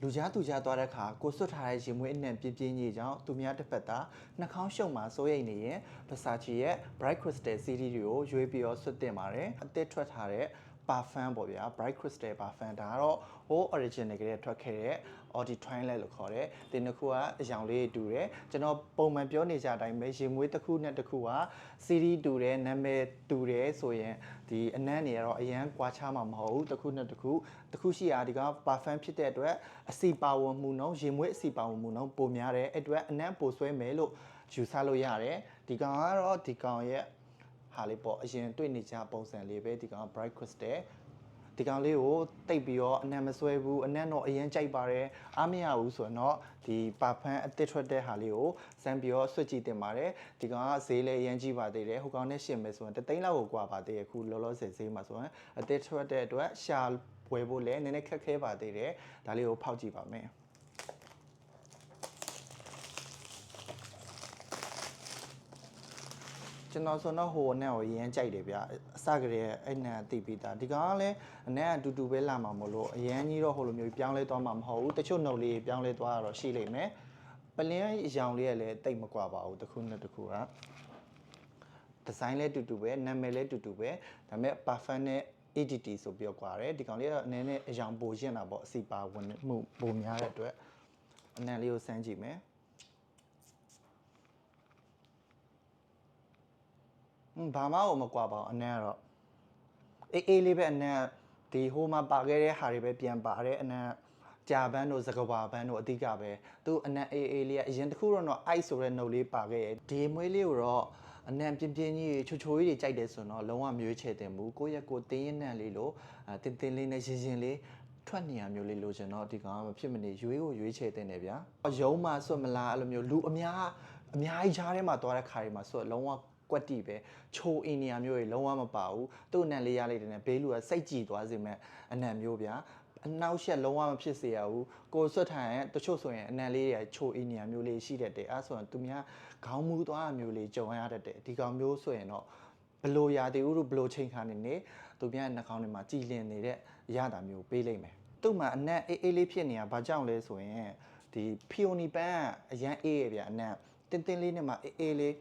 လူကြားသူကြားသွားတဲ့အခါကိုစွတ်ထားတဲ့ရင်မွေးအနှံပြင်းပြင်းကြီးကြောင့်သူများတစ်ဖက်သားနှာခေါင်းရှုံမှာစိုးရိမ်နေရင် Versace ရဲ့ Bright Crystal series တွေကိုရွေးပြီးတော့ဆွတ်တင်ပါတယ်အသစ်ထွက်ထားတဲ့ parfum ပေါ့ဗျာ Bright Crystal parfum ဒါကတော့ whole original ကလေးထွက်ခဲ့တဲ့ Audi Twilight လို့ခေါ်တယ်ဒီနှစ်ခုကအရောင်လေးတူတယ်ကျွန်တော်ပုံမှန်ပြောနေကြအတိုင်းပဲရင်မွေးတစ်ခုနဲ့တစ်ခုက series တူတယ်နာမည်တူတယ်ဆိုရင်ဒီအနံ့တွေကတော့အရန်ကွာခြားမှာမဟုတ်ဘူးတစ်ခုနဲ့တစ်ခုရှိရာဒီက parfum ဖြစ်တဲ့အတွက်အစီပါဝင်မှုနှုန်းရင်မွေးအစီပါဝင်မှုနှုန်းပိုများတယ်အဲ့အတွက်အနံ့ပိုဆွဲမယ်လို့ယူဆလို့ရတယ်ဒီကောင်ကတော့ဒီကောင်ရဲ့ဟာလေးပေါ့အရင်တွေ့နေကြပုံစံလေးပဲဒီကောင် Bright Crystal ဒီကောင်လေးကိုတိတ်ပြီးတော့အနံ့မဆွဲဘူးအနံ့တော့အရင်ကြိုက်ပါတယ်အားမရဘူးဆိုတော့ဒီပါဖန်အသစ်ထွက်တဲ့ဟာလေးကိုစမ်းပြီးတော့ဆွတ်ကြည့်တင်ပါတယ်ဒီကောင်ကဈေးလည်းအရင်ကြီးပါသေးတယ်ဟိုကောင်နဲ့ရှင်မယ်ဆိုရင်3သိန်းလောက်ကိုကွာပါသေးတယ်ခုလောလောဆယ်ဈေးမှာဆိုရင်အသစ်ထွက်တဲ့အတွက်ရှာဝယ်ဖို့လည်းနည်းနည်းခက်ခဲပါသေးတယ်ဒါလေးကိုဖောက်ကြည့်ပါမယ်ကျွန်တော်ဆိုတော့ဟိုအနံ့ကိုရမ်းကြိုက်တယ်ဗျအစကတည်းကအဲ့နံ့သိပြီးသားဒီကောင်ကလည်းအနံ့အတူတူပဲလာမှာမလို့အရန်ကြီးတော့ဟိုလိုမျိုးပြောင်းလဲသွားမှာမဟုတ်ဘူးတချို့နှုတ်လေးပြောင်းလဲသွားတော့ရှိလိမ့်မယ်ပလင်းအရောင်လေးကလည်းတိတ်မကွာပါဘူးတစ်ခုနဲ့တစ်ခုကဒီဇိုင်းလည်းတူတူပဲနာမည်လည်းတူတူပဲဒါပေမဲ့ parfum နဲ့ EDT ဆိုပြီးတော့ကွာတယ်ဒီကောင်လေးကတော့အနေနဲ့အရောင်ပိုရင့်တာပေါ့အစီပါဝင်မှုပိုများတဲ့အတွက်အနံ့လေးကိုစမ်းကြည့်မယ်ဘာမှမကွာပါဘူးအနံ့ကတော့အေးလေးပဲအနံ့ဒီဟိုမှာပါခဲ့တဲ့ဟာတွေပဲပြန်ပါတယ်အနံ့ကြာပန်းတို့စကဘာပန်းတို့အဓိကပဲသူအနံ့အေးလေးကအရင်တစ်ခုတော့ ice ဆိုတဲ့နှုတ်လေးပါခဲ့ရဲ့ဒီမွေးလေးကိုတော့အနံ့ပြင်းပြင်းကြီးချိုချိုကြီးတွေကြိုက်တယ်ဆိုတော့လုံးဝမရွေးချယ်တင်ဘူးကိုယ့်ရဲ့ကိုတင်းရင်နံ့လေးလို့တင်းတင်းလေးနဲ့ရင်ရင်လေးထွက်နေရမျိုးလေးလိုချင်တော့ဒီကောင်ကမဖြစ်မနေရွေးကိုရွေးချယ်တင်တယ်ဗျာရုံးမှာဆွတ်မလားအဲ့လိုမျိုးလူအများကြီးကြားထဲမှာသွားတဲ့ခါတွေမှာဆွတ်လုံးဝကွက်တီပဲချိုအင်နီယာမျိုးတွေလုံးဝမပါဘူးသူ့အနံ့လေးရလိုက်တယ်နဲ့ဘေးလူကစိတ်ကြည်သွားစေမဲ့အနံ့မျိုးဗျာအနောက်ရှက်လုံးဝမဖြစ်စေရဘူးကိုဆွတ်ထိုင်ရင်တချို့ဆိုရင်အနံ့လေးတွေချိုအင်နီယာမျိုးလေးရှိတတ်တယ်အဲဆိုရင်သူများခေါင်းမူးသွားမျိုးလေးကြုံရတတ်တယ်ဒီကောင်မျိုးဆိုရင်တော့ဘလိုရာတီဥတို့ဘလိုချိန်ခါနေသူများနှာခေါင်းတွေမှာကြည်လင်နေတဲ့အရာတာမျိုးပေးလိုက်မယ်သူ့မှာအနံ့အေးလေးဖြစ်နေတာဘာကြောင့်လဲဆိုရင်ဒီဖီယိုနီပန်းကအရန်အေးရဗျအနံ့တင်းတင်းလေးနဲ့မှအေးလေး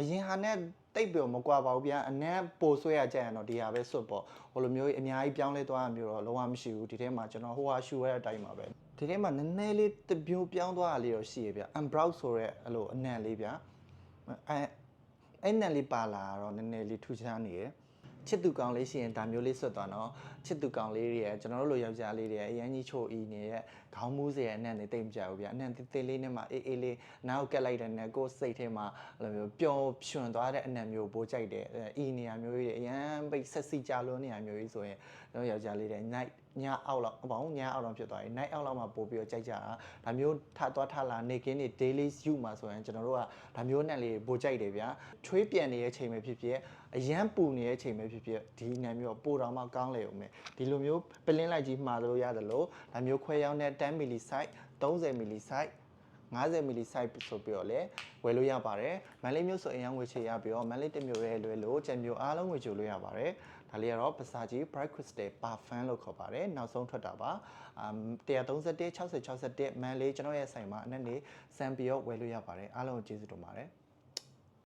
အရင်ဟာနဲ့တိတ်ပြောမကွာပါဘူးဗျာအနံ့ပိုဆွဲရကြရင်တော့ဒီဟာပဲစွတ်ပေါ့ဟိုလိုမျိုးအများကြီးပြောင်းလဲသွားမျိုးတော့လုံးဝမရှိဘူးဒီထဲမှာကျွန်တော်ဟိုဟာရှူရတဲ့အတိုင်းပါပဲဒီထဲမှာနည်းနည်းလေးတပြိုးပြောင်းသွားတာလေးတော့ရှိရဗျ unbrow ဆိုရဲအဲ့လိုအနံ့လေးဗျာအဲ့နံ့လေးပါလာတော့နည်းနည်းလေးထူးခြားနေရယ်ချစ်သူကောင်လေးရှိရင်ဒါမျိုးလေးဆွတ်သွားတော့ချစ်သူကောင်လေးတွေကျွန်တော်တို့လိုယောက်ျားလေးတွေအရင်ကြီးချိုအီနေတဲ့ခေါင်းမူးစရာအနံ့တွေတိတ်မကြဘူးဗျအနံ့သေးလေးနဲ့မှအေးလေးနောက်ကက်လိုက်တဲ့နဲ့ကိုယ်စိတ်ထဲမှာအဲ့လိုမျိုးပျော်ရွှင်သွားတဲ့အနံ့မျိုးပိုကြိုက်တယ်အီနေရာမျိုးကြီးအရန်ပိတ်ဆက်စီကြလွန်းနေရာမျိုးကြီးဆိုရင်တို့ယောက်ျားလေးတွေ night ညအောက်လောက်အပေါင်းညအောက်လောက်ဖြစ်သွားပြီ night အောက်လောက်မှာပို့ပြီးတော့ကြိုက်ကြတာဒါမျိုးထသွားထလာနေကင်းနေ daily use မှာဆိုရင်ကျွန်တော်တို့ကဒါမျိုးနဲ့လေးပိုကြိုက်တယ်ဗျာချွေးပြန်နေတဲ့အချိန်ပဲဖြစ်ဖြစ်အရန်ပူနေတဲ့အချိန်ပဲဖြစ်ဖြစ်ဒီနံမျိုးပိုတော်မှကောင်းလေဦးမယ်ဒီလိုမျိုးပလင်းလိုက်ကြီးမှာလို့ရတယ်လို့ဒါမျိုးခွဲရောင်းတဲ့10 milli size 30 milli size 50 milli size ဆိုပြီးတော့လည်းဝယ်လို့ရပါတယ်မန်လေးမျိုးဆိုအရင်ငွေချေရပြီးတော့မန်လေးတစ်မျိုးရဲလွယ်လို့ကျန်မျိုးအားလုံးငွေချိုလို့ရပါတယ်ဒါလေးကတော့ Versace Bright Crystal Parfum လို့ခေါ်ပါတယ်နောက်ဆုံးထွက်တာပါ131 60 61မန်လေးကျွန်တော်ရဲ့ဆိုင်မှာအနက်နေစံပြီးတော့ဝယ်လို့ရပါတယ်အားလုံးကိုကျေးဇူးတင်ပါတယ်